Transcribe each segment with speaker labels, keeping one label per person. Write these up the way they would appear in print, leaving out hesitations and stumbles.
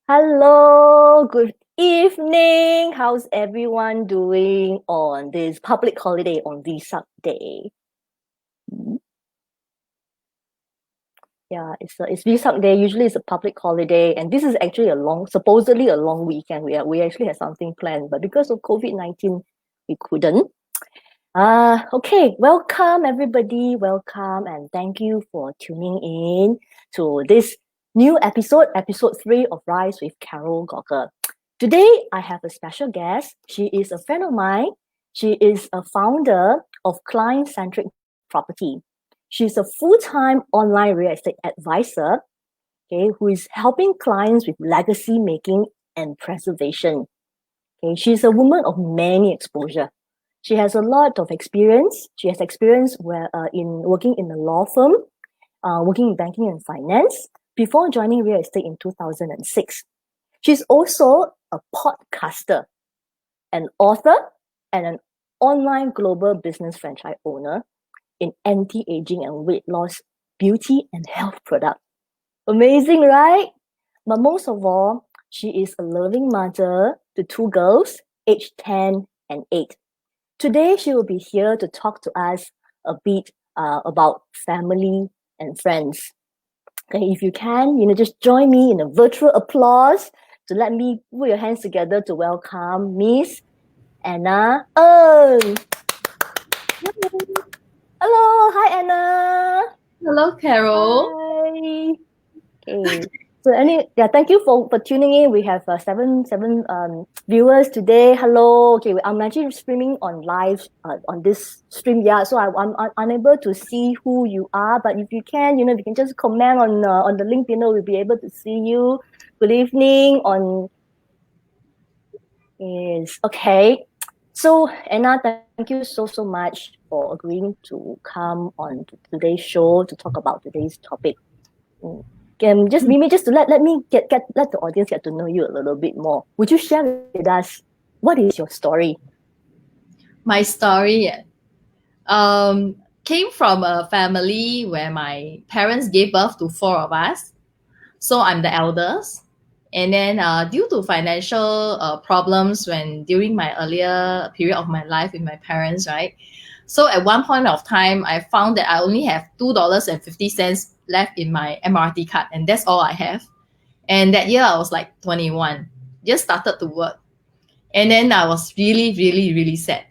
Speaker 1: Hello, good evening. How's everyone doing on this public holiday on Vesak Day? Hmm? Yeah, it's Vesak Day. Usually it's a public holiday, and this is actually supposedly a long weekend. We actually had something planned, but because of COVID-19, we couldn't. Okay, welcome everybody. Welcome and thank you for tuning in to this new episode 3 of Rise with Carol Gogger. Today, I have a special guest. She is a friend of mine. She is a founder of Client Centric Property. She's a full-time online real estate advisor, okay, who is helping clients with legacy making and preservation. Okay, she's a woman of many exposure. She has a lot of experience. She has experience in working in a law firm, working in banking and finance before joining real estate in 2006. She's also a podcaster, an author, and an online global business franchise owner in anti-aging and weight loss, beauty and health products. Amazing, right? But most of all, she is a loving mother to two girls, aged 10 and 8. Today, she will be here to talk to us a bit about family and friends. Okay, if you can, just join me in a virtual applause to let me put your hands together to welcome Miss Anna Ng. Hello, hi Anna.
Speaker 2: Hello, Carol.
Speaker 1: Hi. Okay. Thank you for tuning in. We have seven viewers today. Hello. Okay, I'm actually streaming on live on this stream. Yeah, so I'm unable to see who you are, but if you can, if you can just comment on the link below, we'll be able to see you. Good evening. Is okay. So Anna, thank you so much for agreeing to come on to today's show to talk about today's topic. Just to let the audience get to know you a little bit more. Would you share with us what is your story?
Speaker 2: My story came from a family where my parents gave birth to 4 of us. So I'm the eldest. And then due to financial problems during my earlier period of my life with my parents, right? So at one point of time, I found that I only have $2.50 left in my MRT card, and that's all I have. And that year I was like 21, just started to work. And then I was really, really, really sad.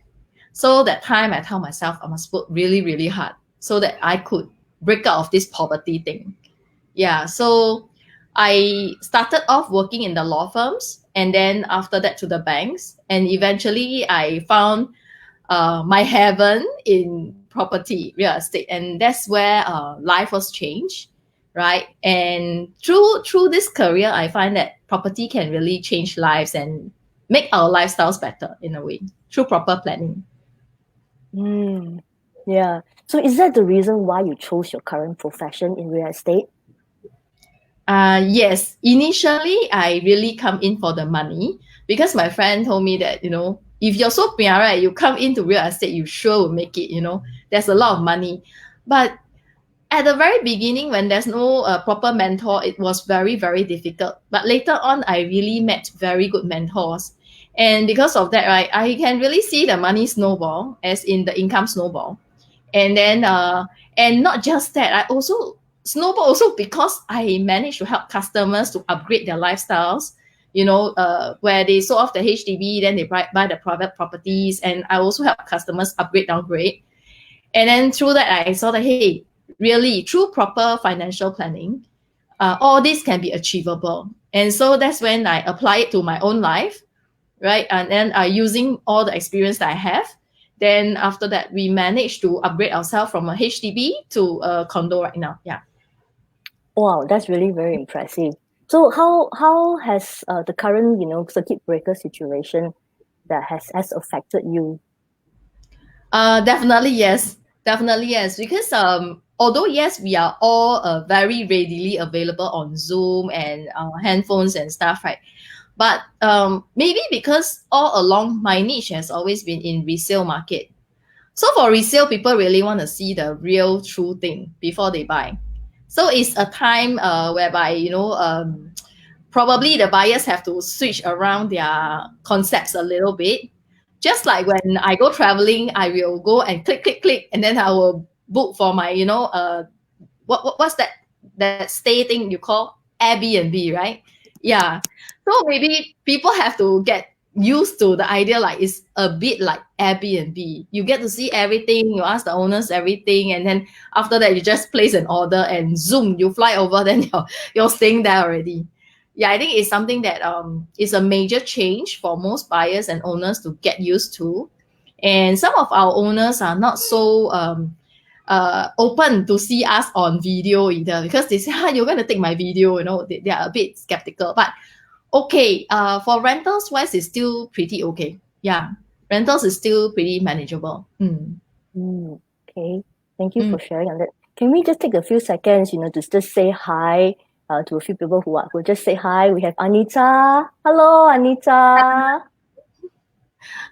Speaker 2: So that time I tell myself I must work really, really hard so that I could break out of this poverty thing. Yeah. So I started off working in the law firms and then after that to the banks. And eventually I found my heaven in property, real estate. And that's where life was changed. Right. And through this career, I find that property can really change lives and make our lifestyles better in a way through proper planning.
Speaker 1: Yeah. So is that the reason why you chose your current profession in real estate?
Speaker 2: Yes. Initially, I really come in for the money because my friend told me that, if you're so pia, right, you come into real estate, you sure will make it, there's a lot of money. But at the very beginning, when there's no proper mentor, it was very, very difficult. But later on, I really met very good mentors. And because of that, right, I can really see the money snowball, as in the income snowball. And then, and not just that, I also snowball also because I managed to help customers to upgrade their lifestyles. Where they sold off the HDB, then they buy the private properties, and I also help customers upgrade, downgrade. And then through that, I saw that, hey, really, through proper financial planning, all this can be achievable. And so that's when I apply it to my own life, right? And then using all the experience that I have, then after that, we managed to upgrade ourselves from a HDB to a condo right now. Yeah.
Speaker 1: Wow, that's really very impressive. So how has the current circuit breaker situation that has affected you?
Speaker 2: Definitely yes. Definitely yes. Because although yes, we are all very readily available on Zoom and handphones and stuff, right? But maybe because all along my niche has always been in resale market. So for resale, people really want to see the real true thing before they buy. So it's a time whereby probably the buyers have to switch around their concepts a little bit. Just like when I go traveling, I will go and click, click, click, and then I will book for my, what's that stay thing you call Airbnb, right? Yeah. So maybe people have to get used to the idea like it's a bit like Airbnb. You get to see everything, you ask the owners everything, and then after that you just place an order and zoom, you fly over, then you're staying there already. Yeah, I think it's something that is a major change for most buyers and owners to get used to. And some of our owners are not so open to see us on video either, because they say, you're going to take my video, they are a bit skeptical. But okay, for rentals wise, it's still pretty okay. Yeah, rentals is still pretty manageable.
Speaker 1: Okay, thank you for sharing on that. Can we just take a few seconds, to just say hi to a few people who just say hi? We have Anita. Hello, Anita.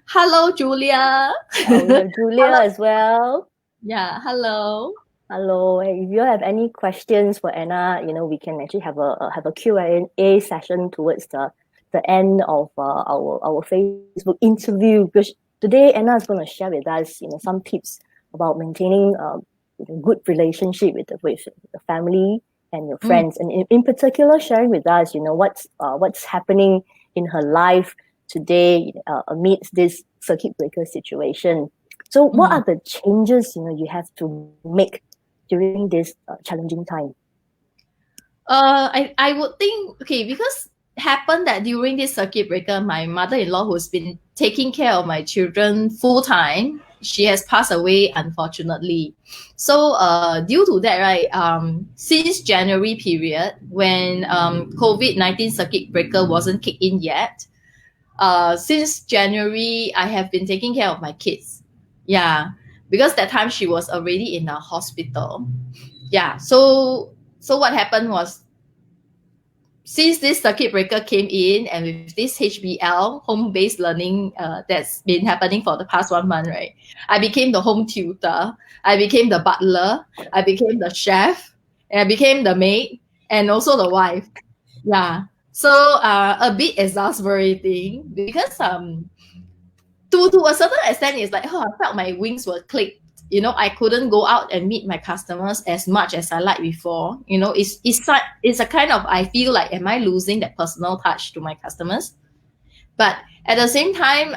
Speaker 2: Hello, Julia.
Speaker 1: We have Julia as well.
Speaker 2: Yeah, hello.
Speaker 1: Hello. If you have any questions for Anna, we can actually have a Q&A session towards the end of our Facebook interview. Because today Anna is going to share with us, some tips about maintaining a good relationship with the family and your friends, and in particular sharing with us, what's happening in her life today amidst this circuit breaker situation. So what are the changes you have to make during this challenging time?
Speaker 2: I would think, because happened that during this circuit breaker, my mother-in-law, who's been taking care of my children full time, she has passed away, unfortunately. So due to that, right, since January period, when COVID-19 circuit breaker wasn't kicked in yet, since January, I have been taking care of my kids. Yeah, because that time she was already in a hospital. Yeah, so what happened was, since this circuit breaker came in, and with this HBL, home-based learning, that's been happening for the past 1 month, right? I became the home tutor, I became the butler, I became the chef, and I became the maid, and also the wife. Yeah, so a bit exasperating, because to a certain extent, it's like, I felt my wings were clipped. I couldn't go out and meet my customers as much as I liked before. It's a kind of, I feel like, am I losing that personal touch to my customers? But at the same time,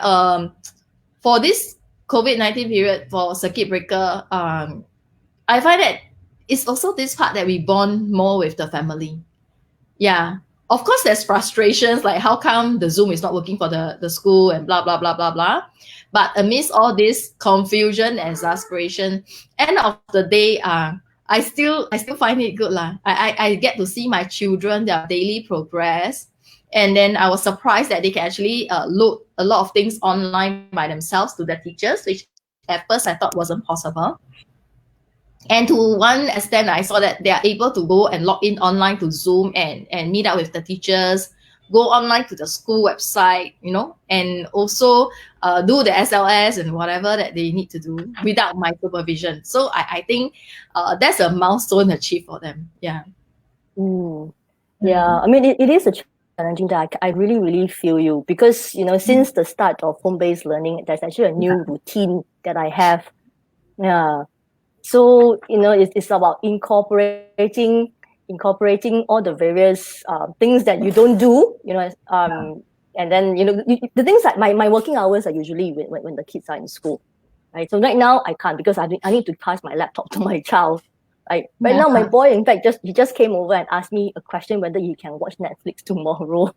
Speaker 2: for this COVID-19 period, for circuit breaker, I find that it's also this part that we bond more with the family. Yeah. Of course, there's frustrations, like how come the Zoom is not working for the school and blah, blah, blah, blah, blah. But amidst all this confusion and exasperation, end of the day, I still find it good. I get to see my children, their daily progress. And then I was surprised that they can actually load a lot of things online by themselves to their teachers, which at first I thought wasn't possible. And to one extent, I saw that they are able to go and log in online to Zoom and meet up with the teachers, go online to the school website, and also do the SLS and whatever that they need to do without my supervision. So I think that's a milestone achieved for them. Yeah.
Speaker 1: Yeah, I mean, it is a challenging time. I really, really feel you, because, since the start of home-based learning, there's actually a new routine that I have. Yeah. So, it's about incorporating all the various things that you don't do, and then, the things that my working hours are usually when the kids are in school, right? So right now I can't, because I need to pass my laptop to my child. Right now, my boy, in fact, he just came over and asked me a question whether he can watch Netflix tomorrow.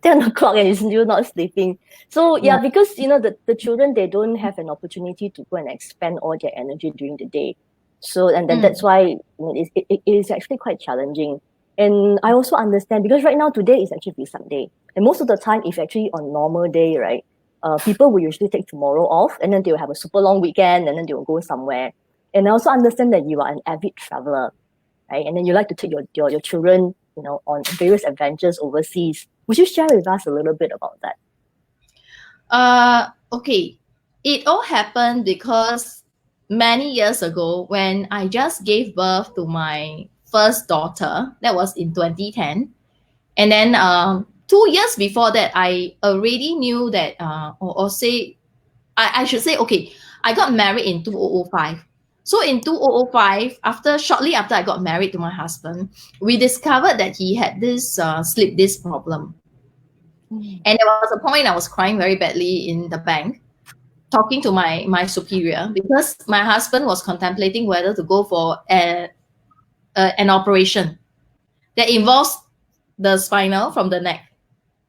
Speaker 1: 10 o'clock and he's still not sleeping. So yeah, because the children, they don't have an opportunity to go and expend all their energy during the day. So and then that's why it is actually quite challenging. And I also understand, because right now today is actually Vesak Day, and most of the time, if actually on normal day, right, people will usually take tomorrow off, and then they will have a super long weekend, and then they will go somewhere. And I also understand that you are an avid traveler, right? And then you like to take your children, on various adventures overseas. Would you share with us a little bit about
Speaker 2: that? Okay. It all happened because many years ago, when I just gave birth to my first daughter, that was in 2010. And then 2 years before that, I already knew that, or say, I should say, okay, I got married in 2005. So in 2005, shortly after I got married to my husband, we discovered that he had this sleep disc problem. And there was a point I was crying very badly in the bank, talking to my superior, because my husband was contemplating whether to go for an operation that involves the spinal from the neck,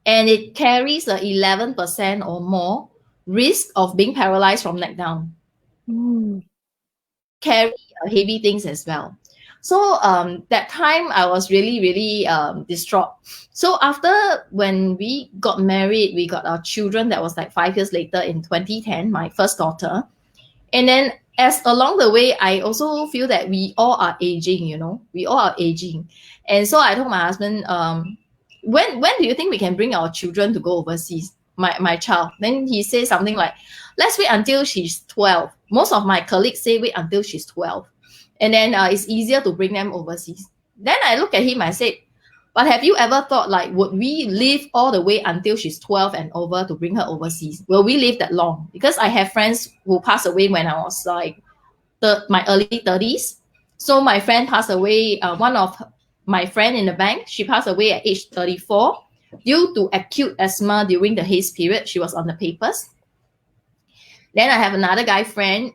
Speaker 2: and it carries a 11% or more risk of being paralyzed from neck down. Carry heavy things as well. So that time I was really, really distraught. So after, when we got married, we got our children. That was like 5 years later in 2010, my first daughter. And then as along the way, I also feel that we all are aging, we all are aging. And so I told my husband, when do you think we can bring our children to go overseas? My child. Then he said something like, let's wait until she's 12. Most of my colleagues say wait until she's 12. And then it's easier to bring them overseas. Then I look at him, I said, but have you ever thought, like, would we live all the way until she's 12 and over to bring her overseas? Will we live that long? Because I have friends who passed away when I was like my early 30s. So my friend passed away, one of my friend in the bank, she passed away at age 34 due to acute asthma during the haze period. She was on the papers. Then I have another guy friend.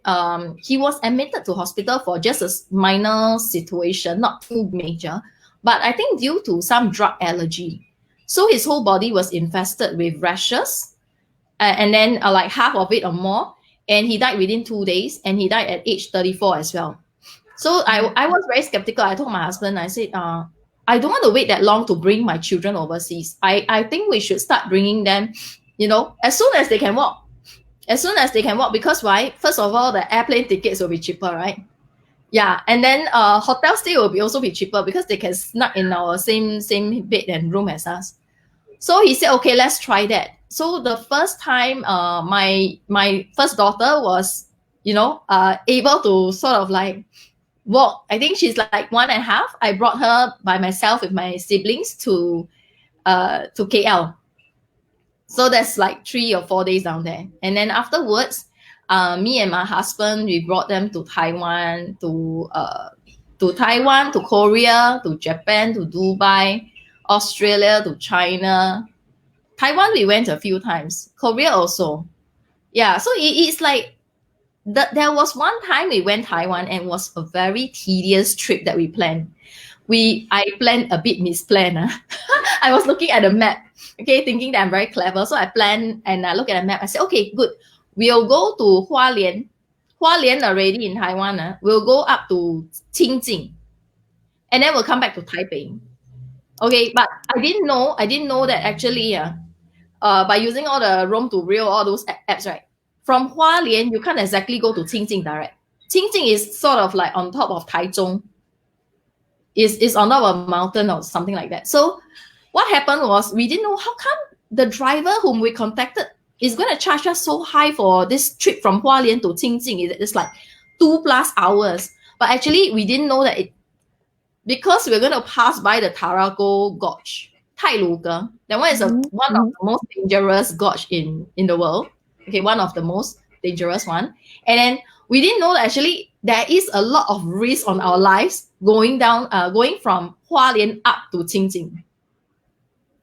Speaker 2: He was admitted to hospital for just a minor situation, not too major, but I think due to some drug allergy. So his whole body was infested with rashes, and then like half of it or more. And he died within 2 days, and he died at age 34 as well. So I was very skeptical. I told my husband, I said, I don't want to wait that long to bring my children overseas. I think we should start bringing them, as soon as they can walk. As soon as they can walk, because why? First of all, the airplane tickets will be cheaper, right? Yeah, and then hotel stay will also be cheaper because they can snug in our same bed and room as us. So he said, okay, let's try that. So the first time, my first daughter was, able to sort of like walk. I think she's like 1.5. I brought her by myself with my siblings to KL. So that's like 3 or 4 days down there. And then afterwards, me and my husband, we brought them to Taiwan, to Korea, to Japan, to Dubai, Australia, to China. Taiwan, we went a few times. Korea also. Yeah, so it's like, there was one time we went Taiwan, and it was a very tedious trip that we planned. I planned a bit misplanned. I was looking at the map, okay, thinking that I'm very clever. So I planned, and I look at the map. I said, okay, good. We'll go to Hualien. Hualien already in Taiwan. We'll go up to Qingjing, and then we'll come back to Taipei. Okay, but I didn't know that actually, by using all the Rome to Rio, all those apps, right? From Hualien, you can't exactly go to Qingjing direct. Qingjing is sort of like on top of Taichung. Is on top of a mountain or something like that. So what happened was, we didn't know how come the driver whom we contacted is going to charge us so high for this trip from Hualien to Qingjing. It's like 2+ hours. But actually, we didn't know that because we're going to pass by the Tarago Gorge, Tailuge. That one is one of the most dangerous gorge in the world. Okay, one of the most dangerous one. And then we didn't know that actually there is a lot of risk on our lives going from Hualien up to Qingjing.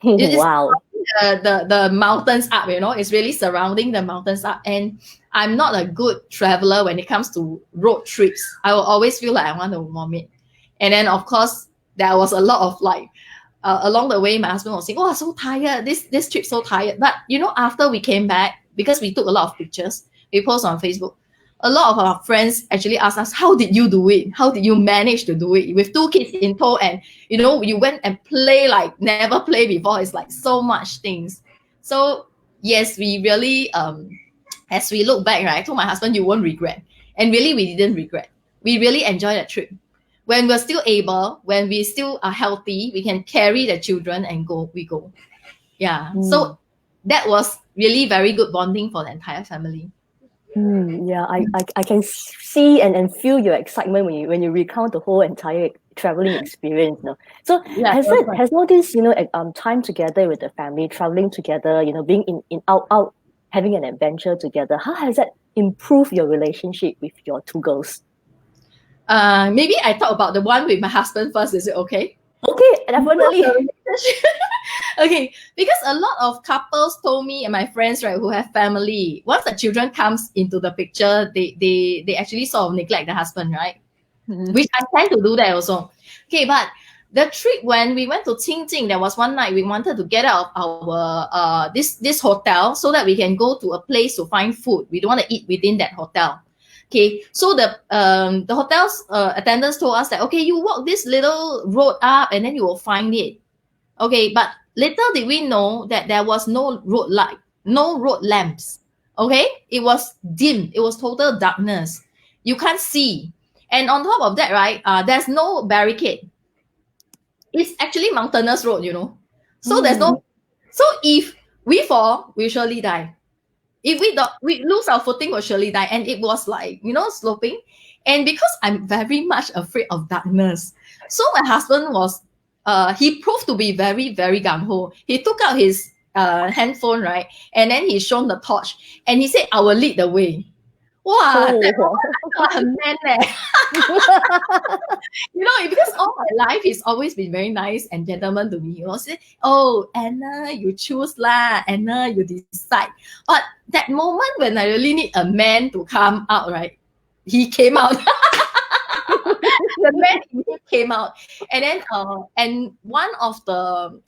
Speaker 1: Wow.
Speaker 2: The mountains up, it's really surrounding the mountains up. And I'm not a good traveler when it comes to road trips. I will always feel like I want to vomit. And then, of course, there was a lot of like, along the way, my husband was saying, oh, I'm so tired. This trip's so tired. But, after we came back, because we took a lot of pictures, we post on Facebook, a lot of our friends actually asked us, how did you do it? How did you manage to do it with 2 kids in tow? And, you went and play like never played before. It's like so much things. So, yes, we really, as we look back, right, I told my husband, you won't regret. And really, we didn't regret. We really enjoyed that trip. When we're still able, when we still are healthy, we can carry the children and we go. Yeah. So that was really very good bonding for the entire family.
Speaker 1: Yeah, I can see and feel your excitement when you recount the whole entire traveling experience, no? So
Speaker 2: Yeah,
Speaker 1: has all this, time together with the family, traveling together, being in out having an adventure together, how has that improved your relationship with your two girls?
Speaker 2: Maybe I talk about the one with my husband first. Is it okay?
Speaker 1: Okay, definitely.
Speaker 2: Okay, because a lot of couples told me and my friends, right, who have family, once the children comes into the picture, they actually sort of neglect the husband, right? Which I tend to do that also. Okay, but the trip when we went to Qingjing, there was one night we wanted to get out of our this hotel so that we can go to a place to find food. We don't want to eat within that hotel. Okay, so the hotel's attendants told us that, okay, you walk this little road up and then you will find it. Okay, but little did we know that there was no road light, no road lamps. Okay, it was dim, it was total darkness. You can't see. And on top of that, right, there's no barricade. It's actually mountainous road, So there's no. So if we fall, we surely die. If we lose our footing, we'll surely die. And it was like, sloping. And because I'm very much afraid of darkness, so my husband was, he proved to be very, very gung ho. He took out his handphone, right, and then he shone the torch, and he said, "I will lead the way." Wow, that moment I thought, man, because all my life he's always been very nice and gentleman to me. Say, "Oh, Anna, you choose lah. Anna, you decide." But that moment when I really need a man to come out, right? He came out. The man came out, and then and one of the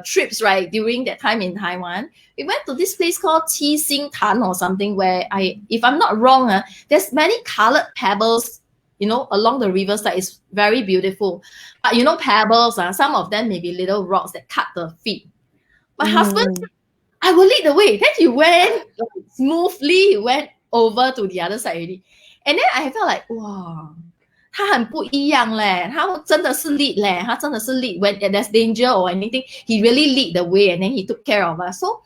Speaker 2: trips, right, during that time in Taiwan, we went to this place called Qi Xing Tan or something, where if I'm not wrong, there's many colored pebbles, along the riverside. It's very beautiful. But pebbles, some of them may be little rocks that cut the feet. My husband said, "I will lead the way." Then he went smoothly, he went over to the other side already. And then I felt like, wow, 他很不一样嘞，他真的是 lead 嘞，他真的是 lead when there's danger or anything, he really lead the way and then he took care of us. So,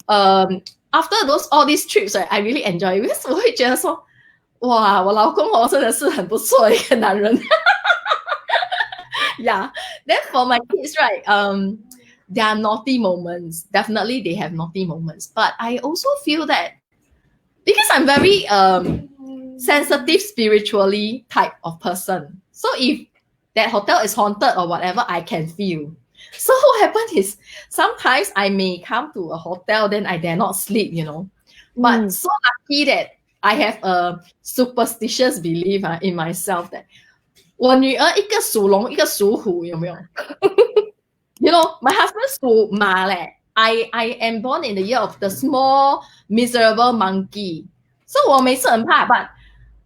Speaker 2: after all these trips, right, I really enjoy it because 我会觉得说，哇，我老公真的是很不错的一个男人。Yeah. Then for my kids, right, there are naughty moments. Definitely, they have naughty moments. But I also feel that because I'm very sensitive spiritually type of person. So if that hotel is haunted or whatever, I can feel. So what happens is sometimes I may come to a hotel, then I dare not sleep, But so lucky that I have a superstitious belief in myself that 我女儿一个属龙，一个属虎，有没有？ My husband 属马嘞。I am born in the year of the small miserable monkey. So 我每次很怕 but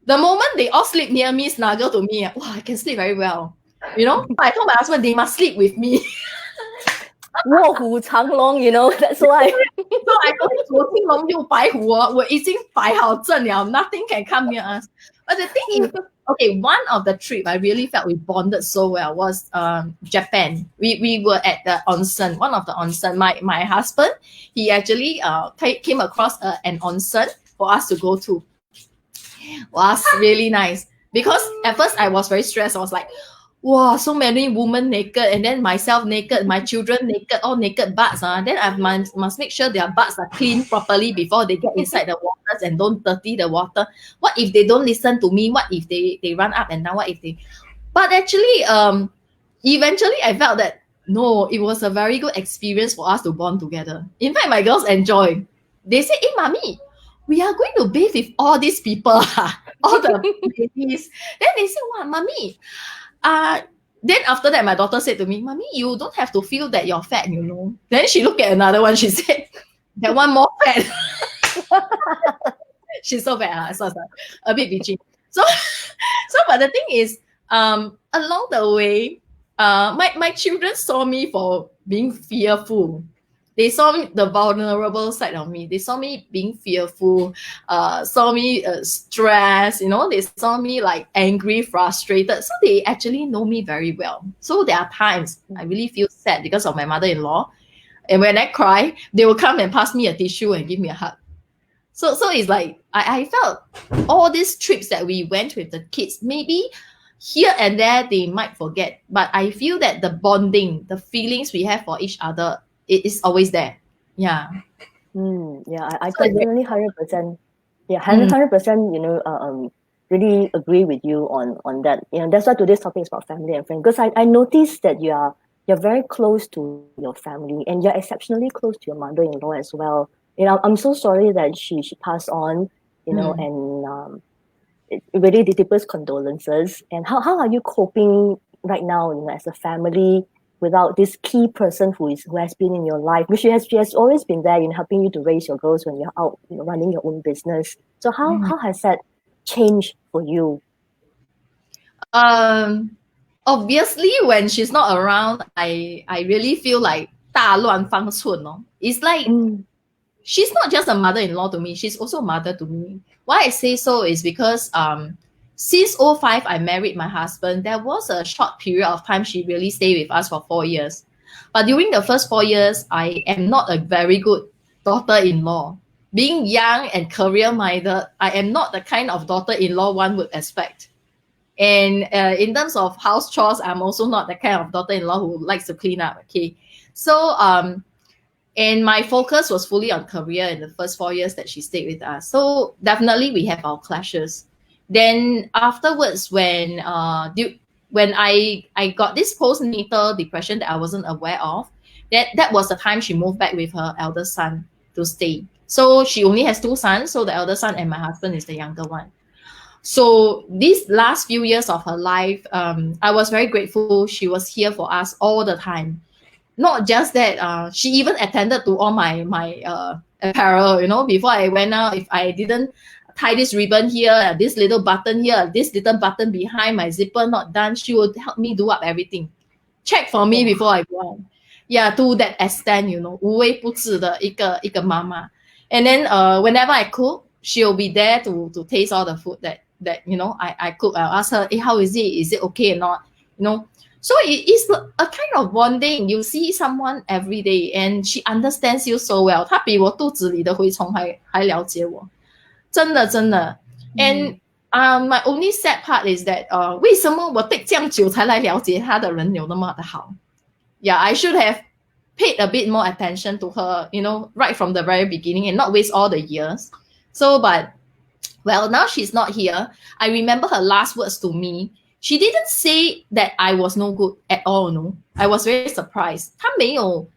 Speaker 2: the moment they all sleep near me, snuggle to me, wow, I can sleep very well. I told my husband they must sleep with me.
Speaker 1: 卧虎藏龙, that's why.
Speaker 2: So I told him 左青龙右白虎我已经摆好阵了 nothing can come near us. But the thing is, okay, one of the trip I really felt we bonded so well was Japan. We were at the onsen, one of the onsen. My husband, he actually came across an onsen for us to go to. Was really nice because at first I was very stressed. I was like, wow, so many women naked and then myself naked, my children naked, all naked butts. Then I must make sure their butts are clean properly before they get inside the waters and don't dirty the water. What if they don't listen to me? What if they run up and down? What if they... But actually, eventually I felt that, no, it was a very good experience for us to bond together. In fact, my girls enjoy. They say, hey, mommy, we are going to bathe with all these people, all the babies. Then they say, wow, mommy. Then after that, my daughter said to me, mommy, you don't have to feel that you're fat, Then she looked at another one. She said, that one more fat. She's so fat, so a bit bitchy. So, but the thing is, along the way, my children saw me for being fearful. They saw me, the vulnerable side of me. They saw me being fearful, saw me stressed, they saw me like angry, frustrated. So they actually know me very well. So there are times I really feel sad because of my mother-in-law. And when I cry, they will come and pass me a tissue and give me a hug. So it's like, I felt all these trips that we went with the kids, maybe here and there they might forget, but I feel that the bonding, the feelings we have for each other, it is always there. Yeah.
Speaker 1: Yeah, I
Speaker 2: So it's very-
Speaker 1: definitely 100%. Yeah,
Speaker 2: Mm.
Speaker 1: 100%. Really agree with you on that. That's why today's topic is about family and friends. Because I noticed that you're very close to your family, and you're exceptionally close to your mother-in-law as well. I'm so sorry that she passed on. And really the deepest condolences. And how are you coping right now, as a family, without this key person who has been in your life, which she has always been there, helping you to raise your girls when you're out, running your own business. So how has that changed for you?
Speaker 2: Obviously, when she's not around, I really feel like 大乱方寸, no? It's like
Speaker 1: Mm,
Speaker 2: she's not just a mother-in-law to me, she's also a mother to me. Why I say so is because since 05 I married my husband, there was a short period of time she really stayed with us for 4 years. But during the first 4 years, I am not a very good daughter-in-law. Being young and career-minded, I am not the kind of daughter-in-law one would expect. And in terms of house chores, I'm also not the kind of daughter-in-law who likes to clean up. Okay, so and my focus was fully on career in the first 4 years that she stayed with us. So definitely we have our clashes. Then afterwards, when I got this postnatal depression that I wasn't aware of, that was the time she moved back with her elder son to stay. So she only has two sons. So the elder son and my husband is the younger one. So these last few years of her life, I was very grateful she was here for us all the time. Not just that, she even attended to all my apparel. Before I went out, if I didn't tie this ribbon here, this little button here, this little button behind my zipper not done, she would help me do up everything. Check for me before I go out. Yeah, to that extent, 无微不至的一个妈妈. And then whenever I cook, she'll be there to taste all the food that I cook. I'll ask her, hey, how is it? Is it okay or not? So it is a kind of bonding. You see someone every day, and she understands you so well. 她比我肚子里的蛔虫还了解我，真的真的。And my only sad part is that 为什么我 take 这样久才来了解她的人有那么的好？Yeah, I should have paid a bit more attention to her, right from the very beginning and not waste all the years. So, but well, now she's not here. I remember her last words to me. She didn't say that I was no good at all, no. I was very surprised. 她没有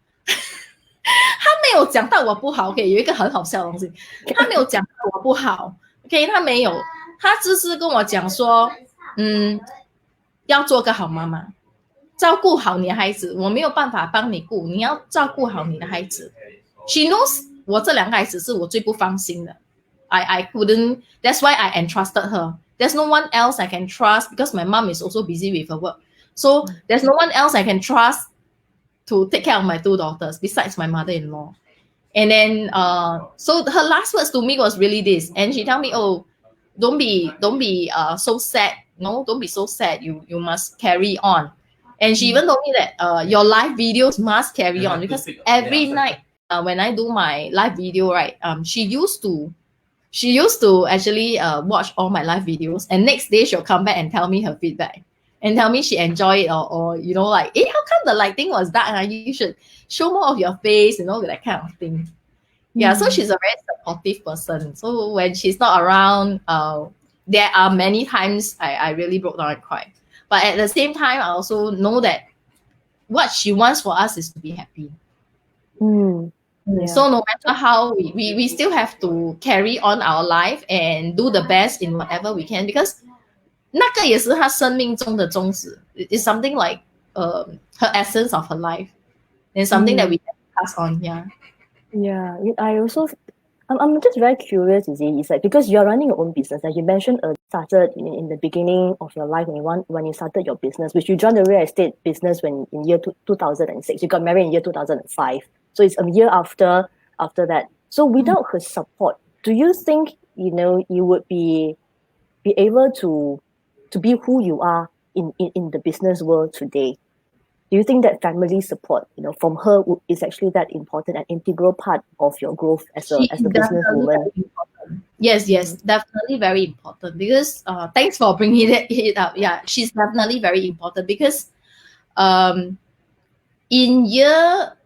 Speaker 2: 讲到我不好 ，OK， 有一个很好笑的东西，她没有讲到我不好 ，OK， 她没有，她只是跟我讲说，要做个好妈妈，照顾好你的孩子，我没有办法帮你顾，你要照顾好你的孩子。She knows 我这两个孩子是我最不放心的。I couldn't. That's why I entrusted her. There's no one else I can trust because my mom is also busy with her work. So there's no one else I can trust to take care of my two daughters besides my mother-in-law. And then, so her last words to me was really this, and she told me, "Oh, don't be so sad. No, don't be so sad. You must carry on." And she even told me that your live videos must carry on because every night when I do my live video, right, she used to actually watch all my live videos, and next day she'll come back and tell me her feedback and tell me she enjoyed it, or like, hey, how come the lighting was dark? You should show more of your face, that kind of thing. Yeah, so she's a very supportive person. So when she's not around, there are many times I really broke down and cried. But at the same time, I also know that what she wants for us is to be happy.
Speaker 1: Yeah.
Speaker 2: So no matter how we still have to carry on our life and do the best in whatever we can, because 那个也是她生命中的宗旨. It's something like her essence of her life, and something that we can pass on.
Speaker 1: Yeah, I'm just very curious, it's like, because you're running your own business, like you mentioned, started in the beginning of your life when you started your business, which you joined the real estate business when in year 2006. You got married in year 2005. So it's a year after that. So without her support, do you think, you would be able to be who you are in the business world today? Do you think that family support, from her is actually that important and integral part of your growth as a businesswoman?
Speaker 2: Yes, yes, definitely very important because thanks for bringing it up. Yeah, she's definitely very important because um, in year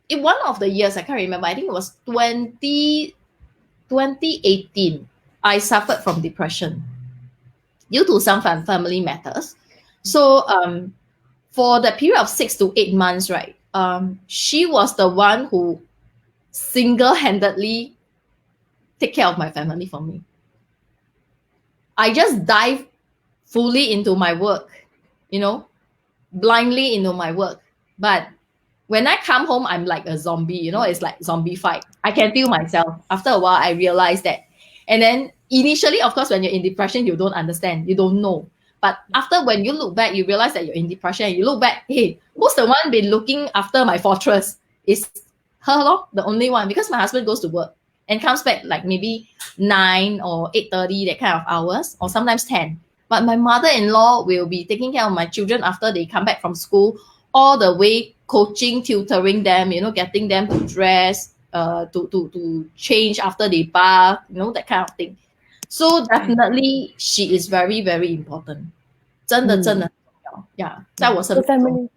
Speaker 2: in one of the years, I can't remember, I think it was 2018, I suffered from depression due to some family matters. So for the period of 6 to 8 months, right, she was the one who single-handedly take care of my family for me. I just dive fully into my work, you know, blindly into my work. But when I come home, I'm like a zombie, you know, it's like zombie fight. I can feel myself. After a while, I realized that. And then initially, of course, when you're in depression, you don't understand, you don't know. But after when you look back, you realize that you're in depression and you look back, hey, who's the one been looking after my fortress? It's her, lor, the only one, because my husband goes to work and comes back like maybe 9 or 8:30, that kind of hours, or sometimes 10. But my mother-in-law will be taking care of my children after they come back from school, all the way coaching, tutoring them, you know, getting them to dress, to change after they bath, you know, that kind of thing. So definitely she is very, very important. 真的 yeah, 在我
Speaker 1: So
Speaker 2: 身边中。
Speaker 1: family,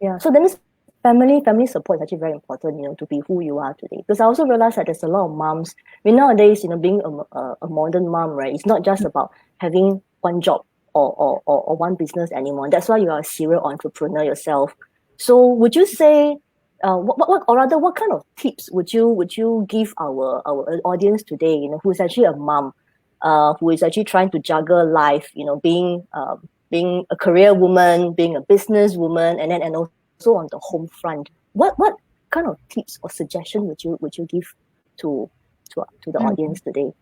Speaker 1: yeah. So that means family support is actually very important, to be who you are today. Because I also realized that there's a lot of moms. I mean, nowadays, being a modern mom, right? It's not just about having one job or one business anymore. That's why you are a serial entrepreneur yourself. So would you say, or rather, what kind of tips would you give our audience today? Who's actually a mom, who is actually trying to juggle life. Being a career woman, being a business woman, and also on the home front. What kind of tips or suggestion would you give to the audience today?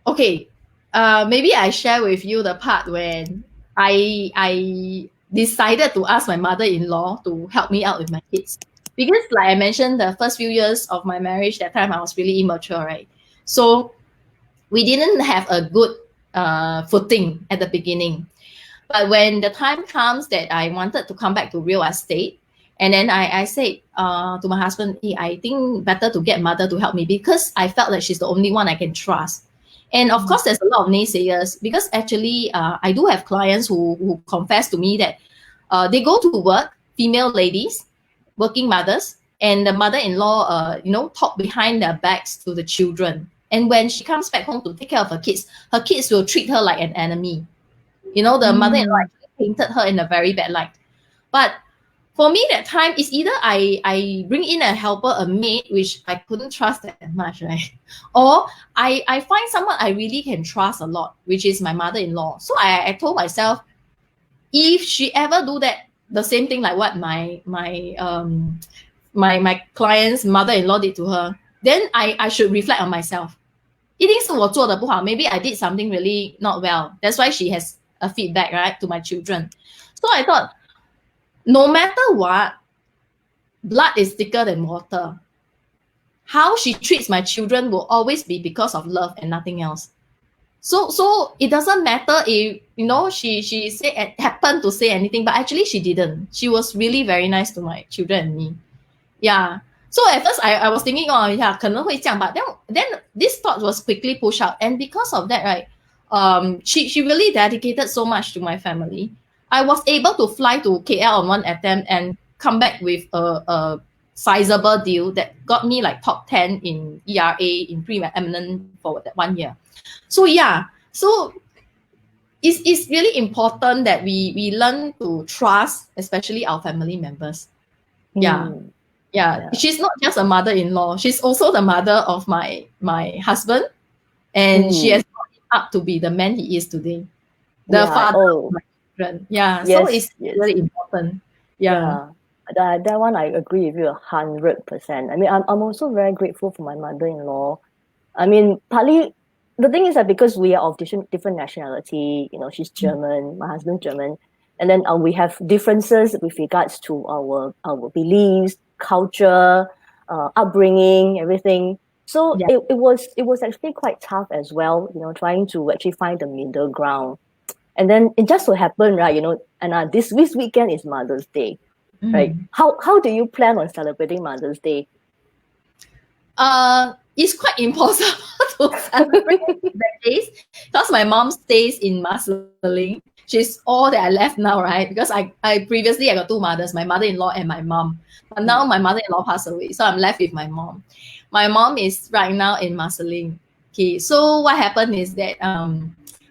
Speaker 2: Okay. Maybe I share with you the part when I decided to ask my mother-in-law to help me out with my kids. Because like I mentioned, the first few years of my marriage, that time I was really immature, right? So we didn't have a good footing at the beginning. But when the time comes that I wanted to come back to real estate, and then I said to my husband, hey, I think better to get mother to help me because I felt that she's the only one I can trust. And of course, there's a lot of naysayers because actually I do have clients who confess to me that they go to work, female ladies, working mothers, and the mother-in-law, talk behind their backs to the children. And when she comes back home to take care of her kids will treat her like an enemy. The mother-in-law actually painted her in a very bad light. But for me, that time is either I bring in a helper, a maid, which I couldn't trust that much, right? Or I find someone I really can trust a lot, which is my mother-in-law. So I told myself, if she ever do that, the same thing like what my client's mother-in-law did to her, then I should reflect on myself. 一定是我做的不好. Maybe I did something really not well. That's why she has a feedback, right, to my children. So I thought, no matter what, blood is thicker than water. How she treats my children will always be because of love and nothing else. So it doesn't matter if she said happened to say anything, but actually she didn't. She was really very nice to my children and me. Yeah. So at first I was thinking, oh yeah, 可能会这样, but then this thought was quickly pushed out. And because of that, right, she really dedicated so much to my family. I was able to fly to KL on one attempt and come back with a sizable deal that got me like top 10 in ERA in pre-eminent for that 1 year. So yeah, so it's really important that we learn to trust, especially our family members. Yeah. Yeah, she's not just a mother-in-law. She's also the mother of my husband, and she has brought him up to be the man he is today, the father of my children. Yeah, so it's really important. Yeah.
Speaker 1: That one I agree with you 100%. I mean, I'm also very grateful for my mother-in-law. I mean, partly the thing is that because we are of different nationality, she's German, my husband's German, and then we have differences with regards to our beliefs, culture, upbringing, everything. So it was actually quite tough as well, trying to actually find the middle ground. And then it just so happened, right, and this weekend is Mother's Day, right? How do you plan on celebrating Mother's Day?
Speaker 2: It's quite impossible to celebrate that days because my mom stays in Marsiling. She's all that I left now, right? Because I previously I got two mothers, my mother-in-law and my mom. But now my mother-in-law passed away, so I'm left with my mom. My mom is right now in Marsiling. Okay, so what happened is that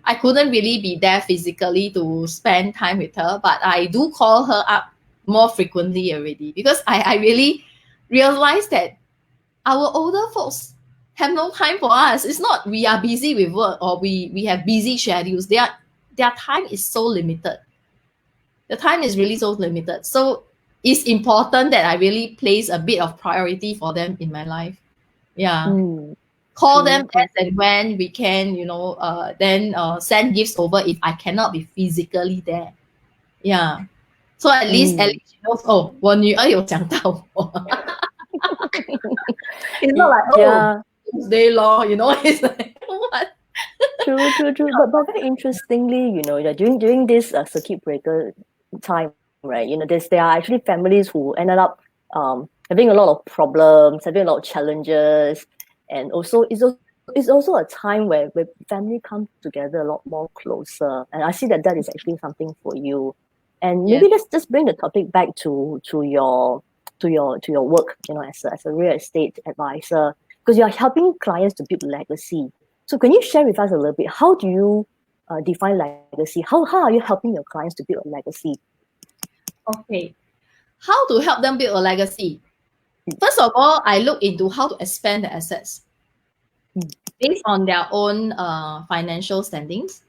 Speaker 2: I couldn't really be there physically to spend time with her, but I do call her up more frequently already because I really realized that our older folks have no time for us. It's not we are busy with work or we have busy schedules. Their time is so limited. The time is really so limited. So it's important that I really place a bit of priority for them in my life. Yeah. Call them as and when we can, then send gifts over if I cannot be physically there. Yeah. So at least she knows, oh, 我女儿有讲到我. It's not like, oh, day long, it's like, what?
Speaker 1: True. But very interestingly, during this circuit breaker time, right? There are actually families who ended up having a lot of problems, having a lot of challenges, and also it's also a time where family come together a lot more closer. And I see that is actually something for you. And maybe let's just bring the topic back to your work, as a real estate advisor, because you are helping clients to build legacy. So can you share with us a little bit, how do you define legacy? How are you helping your clients to build a legacy?
Speaker 2: Okay. How to help them build a legacy? First of all, I look into how to expand the assets based on their own financial standings.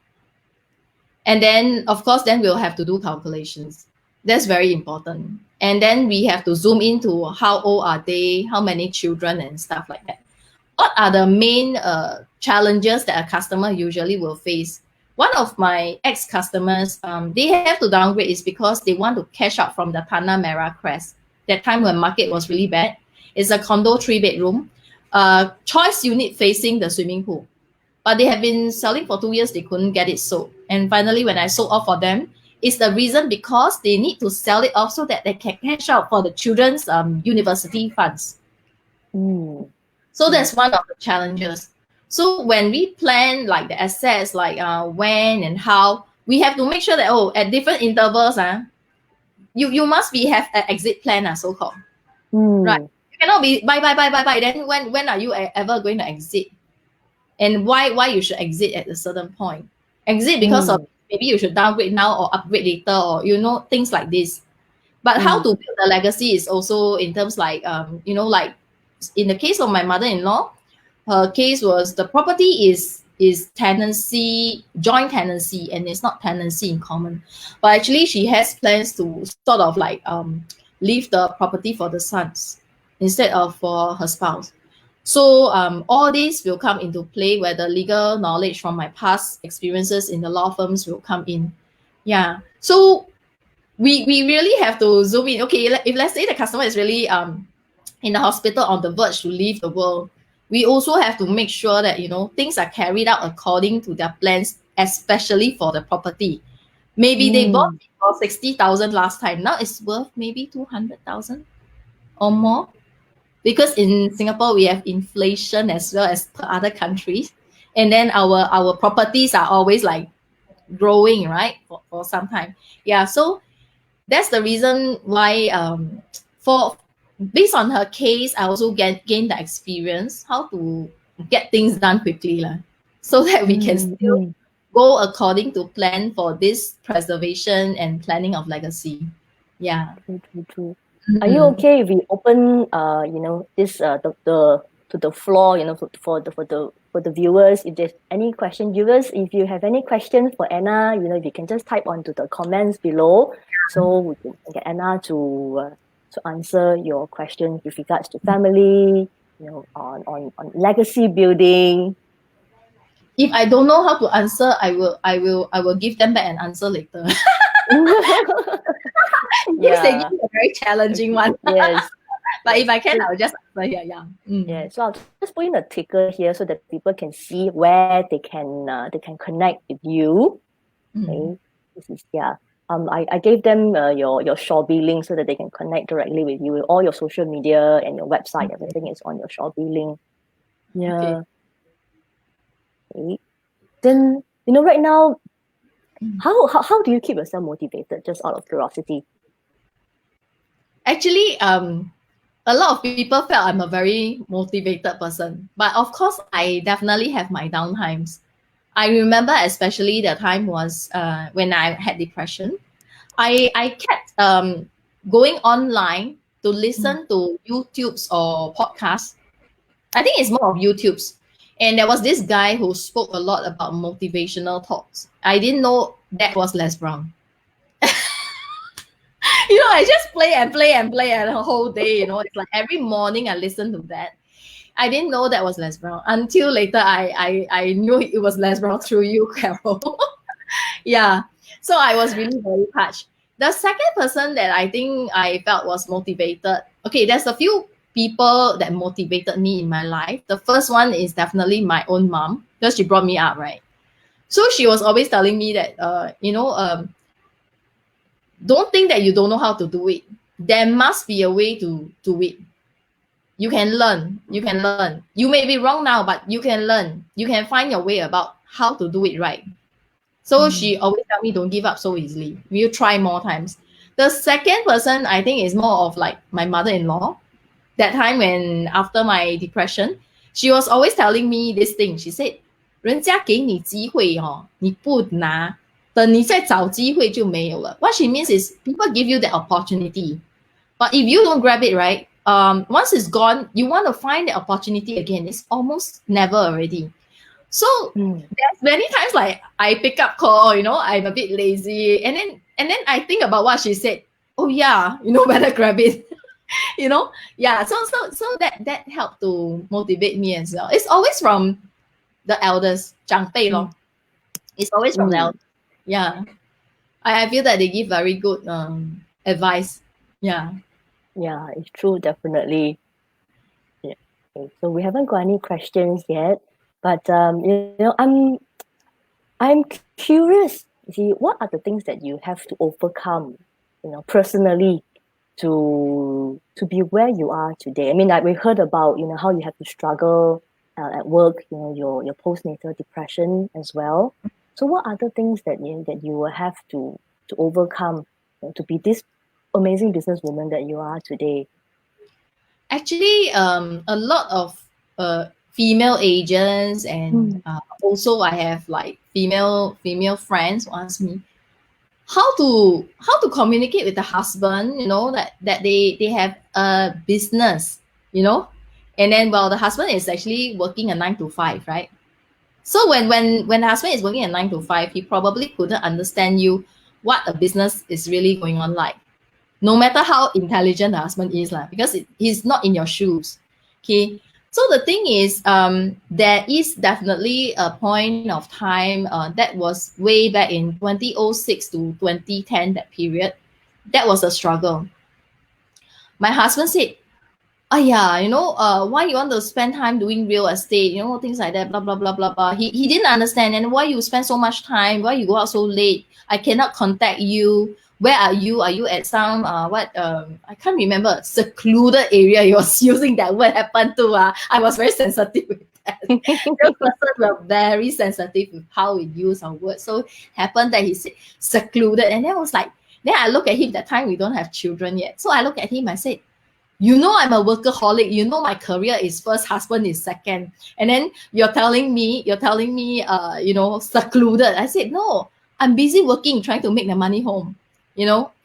Speaker 2: And then, of course, then we'll have to do calculations. That's very important. And then we have to zoom into how old are they, how many children and stuff like that. What are the main challenges that a customer usually will face? One of my ex-customers, they have to downgrade is because they want to cash out from the Tanah Merah Crest. That time when market was really bad. It's a condo 3-bedroom, choice unit facing the swimming pool. But they have been selling for 2 years, they couldn't get it sold. And finally, when I sold off for them, it's the reason because they need to sell it off so that they can cash out for the children's university funds. So that's one of the challenges. So when we plan like the assets, like when and how, we have to make sure that, at different intervals, you must have an exit plan, so-called. Right? You cannot be buy. Then when are you ever going to exit? And why you should exit at a certain point? Exit because of maybe you should downgrade now or upgrade later, or things like this. But how to build a legacy is also in terms like like in the case of my mother-in-law, her case was the property is tenancy, joint tenancy, and it's not tenancy in common. But actually she has plans to sort of like leave the property for the sons instead of for her spouse. So all these will come into play where the legal knowledge from my past experiences in the law firms will come in. Yeah. So we really have to zoom in. Okay, if let's say the customer is really in the hospital on the verge to leave the world, we also have to make sure that things are carried out according to their plans, especially for the property. Maybe they bought it for 60,000 last time. Now it's worth maybe 200,000 or more. Because in Singapore, we have inflation as well as other countries. And then our properties are always like growing, right? For some time. Yeah, so that's the reason why based on her case, I also gained the experience how to get things done quickly, so that we can still go according to plan for this preservation and planning of legacy. Yeah.
Speaker 1: True. Are you okay if we open this to the floor, for the viewers? If there's any question, viewers, if you have any questions for Anna, if you can just type onto the comments below, so we can get Anna to answer your questions with regards to family, on legacy building.
Speaker 2: If I don't know how to answer, I will give them back an answer later. Yes, they give me a very challenging one.
Speaker 1: Yes.
Speaker 2: But if I can, I'll just answer here. Yeah.
Speaker 1: Yeah. So I'll just put in a ticker here so that people can see where they can connect with you. Okay. This is I gave them your Shopee link so that they can connect directly with you. All your social media and your website, everything is on your Shopee link. Yeah. Okay. Then, right now, how do you keep yourself motivated, just out of curiosity?
Speaker 2: Actually, a lot of people felt I'm a very motivated person, but of course, I definitely have my downtimes. I remember especially the time was when I had depression. I kept going online to listen to YouTubes or podcasts. I think it's more of YouTubes. And there was this guy who spoke a lot about motivational talks. I didn't know that was Les Brown. I just play and play and play and the whole day. It's like every morning I listen to that. I didn't know that was Les Brown until later. I knew it was Les Brown through you, Carol. Yeah. So I was really very touched. The second person that I think I felt was motivated. Okay, there's a few people that motivated me in my life. The first one is definitely my own mom, because she brought me up, right? So she was always telling me that, don't think that you don't know how to do it. There must be a way to do it. You can learn. You can learn. You may be wrong now, but you can learn. You can find your way about how to do it right. So she always tell me, don't give up so easily. We'll try more times. The second person, I think, is more of like my mother-in-law. That time when after my depression, she was always telling me this thing. She said, 人家给你机会哦，你不拿，等你再找机会就没有了。What she means is people give you the opportunity, but if you don't grab it right, once it's gone, you want to find the opportunity again. It's almost never already. So there's many times like I pick up call, I'm a bit lazy, and then I think about what she said. Oh yeah, better grab it. Yeah. So that helped to motivate me as well. It's always from the elders, 长辈咯. It's always from the elders. Yeah. I feel that they give very good advice. Yeah.
Speaker 1: Yeah, it's true, definitely. Yeah. Okay, so we haven't got any questions yet, but I'm curious. See, what are the things that you have to overcome, personally, to be where you are today? I mean, like we heard about, how you have to struggle at work, your postnatal depression as well. So, what other things that you will have to overcome to be this amazing businesswoman that you are today?
Speaker 2: Actually, a lot of female agents and also I have like female friends who ask me how to communicate with the husband, that they have a business, and then the husband is actually working a 9 to 5, right? So when the husband is working a 9 to 5, he probably couldn't understand you what a business is really going on like. No matter how intelligent the husband is, because he's not in your shoes. Okay. So the thing is, there is definitely a point of time that was way back in 2006 to 2010, that period. That was a struggle. My husband said, why you want to spend time doing real estate, things like that, blah, blah, blah, blah, blah. He didn't understand. And why you spend so much time? Why you go out so late? I cannot contact you. Where are you? Are you at some, I can't remember, secluded area? He was using that word, happened to. I was very sensitive with that. Those persons were very sensitive with how we use our words. So happened that he said secluded. And then I was like, then I look at him, that time we don't have children yet. So I look at him, I said, I'm a workaholic. My career is first, husband is second. And then you're telling me, secluded. I said, no, I'm busy working, trying to make the money home.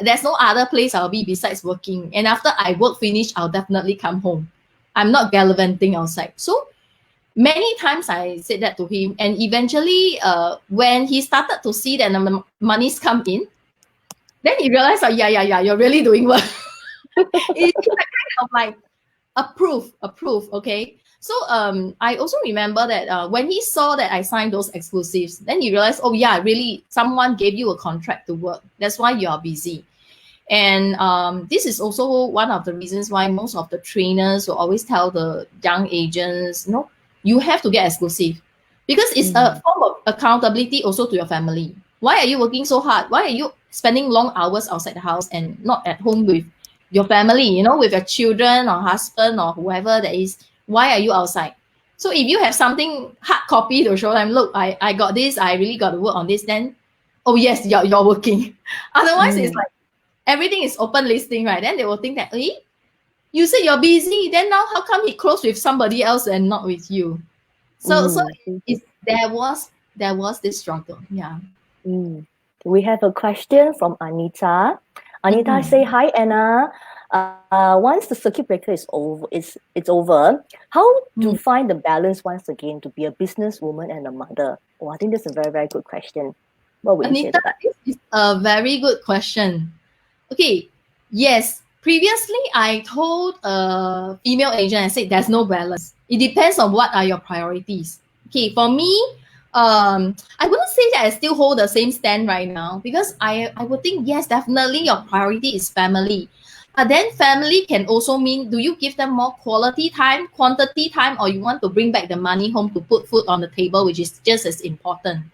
Speaker 2: There's no other place I'll be besides working. And after I work finish, I'll definitely come home. I'm not gallivanting outside. So many times I said that to him. And eventually, when he started to see that the money's come in, then he realized, yeah, you're really doing well. It's kind of like approve, okay? So I also remember that when he saw that I signed those exclusives, then he realized, oh yeah, really, someone gave you a contract to work. That's why you are busy. And this is also one of the reasons why most of the trainers will always tell the young agents, you have to get exclusive, because it's a form of accountability also to your family. Why are you working so hard? Why are you spending long hours outside the house and not at home with your family, you know, with your children or husband or whoever that is? Why are you outside? So if you have something hard copy to show them, look, I got this, I really got to work on this, then, oh yes, you're working. Otherwise, it's like everything is open listing, right? Then they will think that, you said you're busy, then now how come he closed with somebody else and not with you? So there was this struggle. Yeah.
Speaker 1: We have a question from Anita. Anita say, hi Anna. Once the circuit breaker is over, it's over, how to find the balance once again to be a businesswoman and a mother? Oh, I think that's a very, very good question. What would you say to that?
Speaker 2: This is a very good question. Okay, yes. Previously, I told a female agent, I said there's no balance. It depends on what are your priorities. Okay, for me, I wouldn't say that I still hold the same stand right now, because I would think, yes, definitely your priority is family. But then family can also mean, do you give them more quality time, quantity time, or you want to bring back the money home to put food on the table, which is just as important.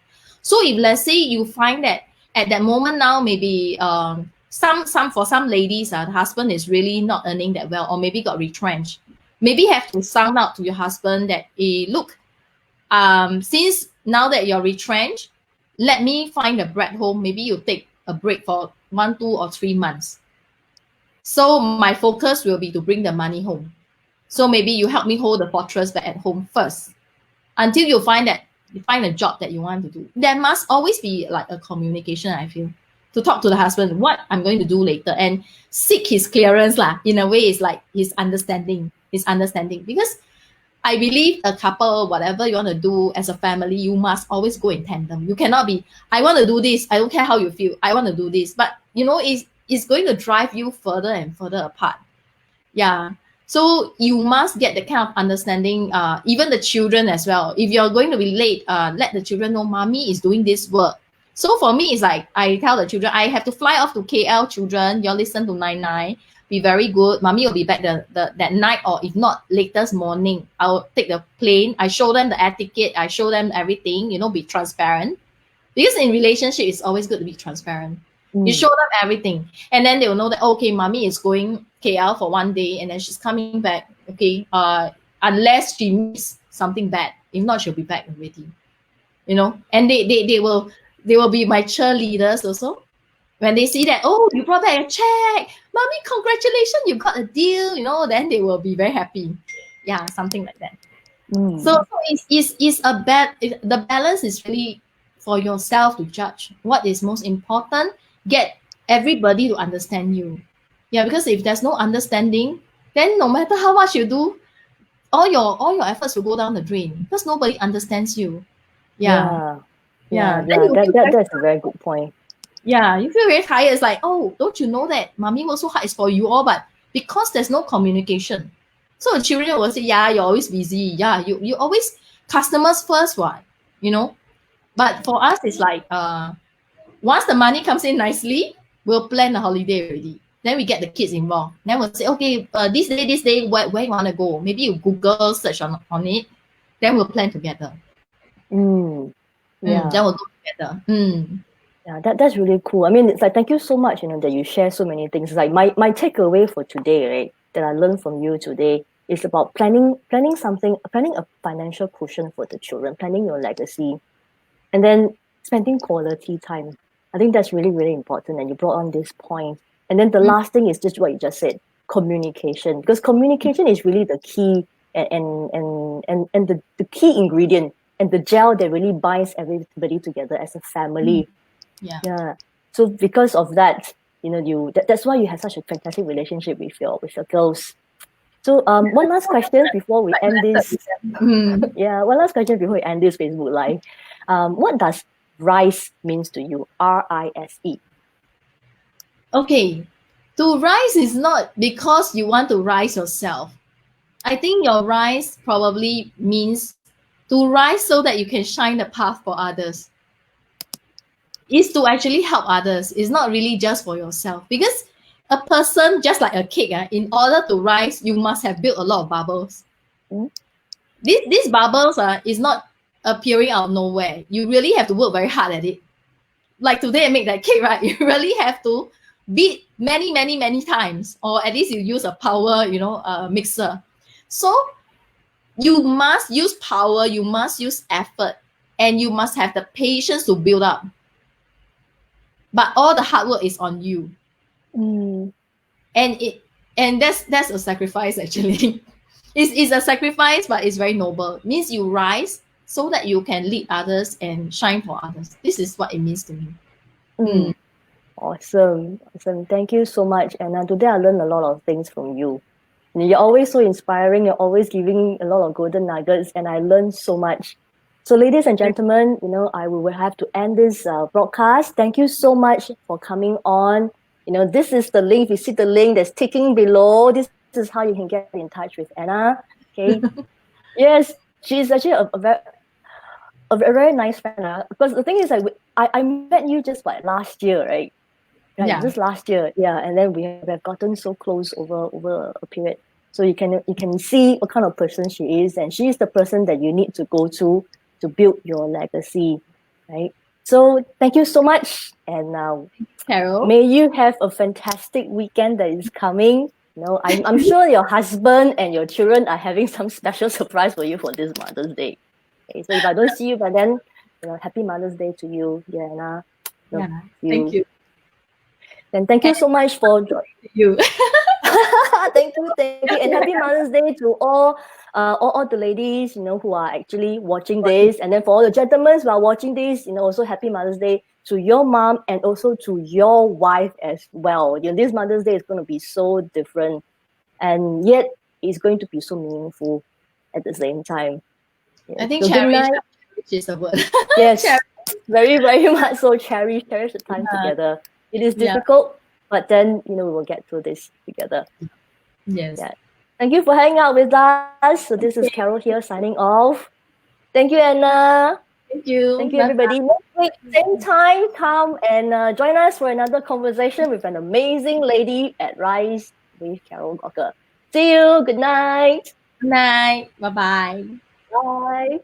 Speaker 2: So if let's say you find that at that moment now, maybe for some ladies, the husband is really not earning that well, or maybe got retrenched, maybe have to sound out to your husband that, hey, look, since now that you're retrenched, let me find a bread home. Maybe you take a break for 1, 2, or 3 months. So my focus will be to bring the money home. So maybe you help me hold the fortress back at home first, until you find a job that you want to do. There must always be like a communication, I feel, to talk to the husband what I'm going to do later, and seek his clearance lah. In a way, it's like his understanding. Because I believe a couple, whatever you want to do as a family, you must always go in tandem. You cannot be, I want to do this, I don't care how you feel, I want to do this. But you know, it's going to drive you further and further apart. Yeah. So you must get the kind of understanding, even the children as well. If you're going to be late, let the children know mommy is doing this work. So for me, it's like I tell the children, I have to fly off to KL, children, you all listen to 99, be very good. Mommy will be back that night, or if not, latest morning. I'll take the plane. I show them the air ticket. I show them everything, you know, be transparent. Because in relationship, it's always good to be transparent. You show them everything. And then they will know that, okay, mommy is going KL for 1 day and then she's coming back. Okay, unless she meets something bad. If not, she'll be back already. You know, and they will be my cheerleaders also. When they see that, oh, you brought back a check, mommy, congratulations, you got a deal, you know, then they will be very happy. Yeah, something like that. So it's the balance is really for yourself to judge what is most important. Get everybody to understand you. Yeah, because if there's no understanding, then no matter how much you do, all your efforts will go down the drain because nobody understands you. Yeah.
Speaker 1: That's a very good point.
Speaker 2: Yeah, you feel very tired. It's like, oh, don't you know that mommy works so hard is for you all, but because there's no communication. So the children will say, yeah, you're always busy. Yeah, you always customers first, what? You know? But for us, it's like, once the money comes in nicely, we'll plan the holiday already. Then we get the kids involved. Then we'll say, okay, this day, where you want to go? Maybe you Google search on it. Then we'll plan together.
Speaker 1: Yeah.
Speaker 2: Then we'll go together.
Speaker 1: Yeah, that's really cool. I mean, it's like, thank you so much, you know, that you share so many things. Like my takeaway for today, right, that I learned from you today is about planning a financial cushion for the children, planning your legacy, and then spending quality time. I think that's really, really important. And you brought on this point. And then the last thing is just what you just said, communication. Because communication is really the key and the key ingredient and the gel that really binds everybody together as a family. Yeah. So because of that, you know, that's why you have such a fantastic relationship with your girls. So one last question before we end this. One last question before we end this Facebook Live. What does RISE means to you? RISE.
Speaker 2: Okay. To rise is not because you want to rise yourself. I think your rise probably means to rise so that you can shine the path for others. Is to actually help others. It's not really just for yourself. Because a person, just like a cake, in order to rise, you must have built a lot of bubbles. These bubbles is not appearing out of nowhere. You really have to work very hard at it. like today I make that cake, right? You really have to beat many, many, many times, or at least you use a power, mixer. So you must use power, you must use effort, and you must have the patience to build up. But all the hard work is on you.
Speaker 1: Mm.
Speaker 2: And that's a sacrifice actually. It's a sacrifice, but it's very noble. It means you rise so that you can lead others and shine for others. This is what it means to me.
Speaker 1: Mm. Awesome. Thank you so much, Anna. Today I learned a lot of things from you. You're always so inspiring. You're always giving a lot of golden nuggets, and I learned so much. So, ladies and gentlemen, I will have to end this broadcast. Thank you so much for coming on. This is the link. You see the link that's ticking below. This is how you can get in touch with Anna. Okay. Yes, she's actually a very nice friend. Because the thing is, I met you just last year, right? Right,
Speaker 2: Yeah.
Speaker 1: just last year, yeah, and then we have gotten so close over a period. So you can see what kind of person she is, and she is the person that you need to go to build your legacy, right? So thank you so much, and
Speaker 2: Carol.
Speaker 1: may you have a fantastic weekend that is coming. I'm sure your husband and your children are having some special surprise for you for this Mother's Day. Okay, so if I don't see you by then, happy Mother's Day to you, Diana.
Speaker 2: Yeah, thank you.
Speaker 1: And thank you so much for
Speaker 2: you.
Speaker 1: thank you, and happy Mother's Day to all the ladies, who are actually watching this, and then for all the gentlemen who are watching this, also happy Mother's Day to your mom and also to your wife as well. This Mother's Day is going to be so different, and yet it's going to be so meaningful at the same time.
Speaker 2: I think cherish is the word.
Speaker 1: Yes, very, very much so. Cherish the time together. It is difficult, but then we will get through this together.
Speaker 2: Yes.
Speaker 1: Yeah. Thank you for hanging out with us. So this is Carol here signing off. Thank you, Anna.
Speaker 2: Thank you.
Speaker 1: Thank you, everybody. Next week, same time, come and join us for another conversation with an amazing lady at Rise with Carol Gawker. See you. Good night.
Speaker 2: Good night. Bye-bye.
Speaker 1: Bye.